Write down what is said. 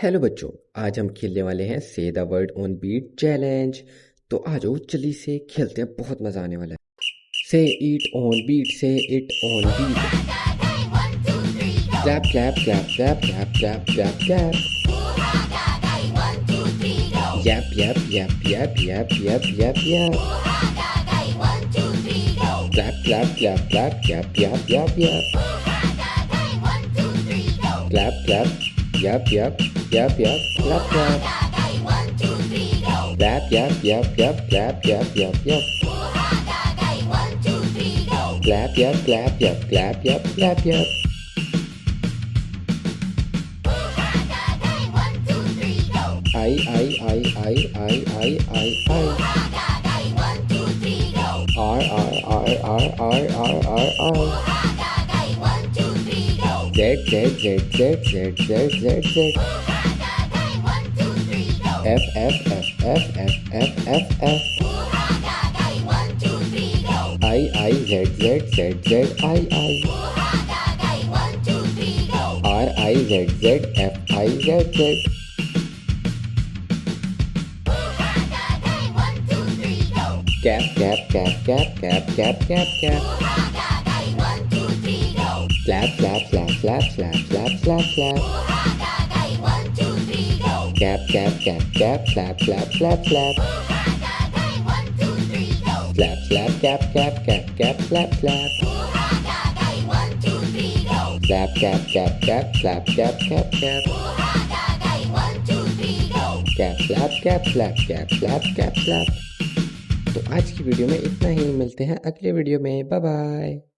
Hello बच्चों। आज हम खेलने वाले हैं say the word on beat challenge. तो आ जाओ जल्दी से खेलते हैं, बहुत मजा आने वाला है। Say it on beat, say it on beat. Clap clap clap clap clap clap clap clap. Yep yep yep yep yep yep yep yep. Clap clap clap clap yep yep yep yep. Clap clap yep yep yep yep clap clap clap yep yep yep clap yep yep yep clap yep clap yep clap yep clap yep I R Z Z Z Z Z Z Z Z F F F F F F F F I Z Z Z Z I R I Z Z F I Z Z Cap cap cap cap cap cap cap cap Slap slap slap slap slap slap slap slap Cap cap cap cap slap slap slap slap Slap slap cap cap cap cap slap slap Slap cap cap cap slap cap cap cap Cap slap cap slap cap slap cap slap। तो आज की video में इतना ही, मिलते हैं अगले video में। Bye bye.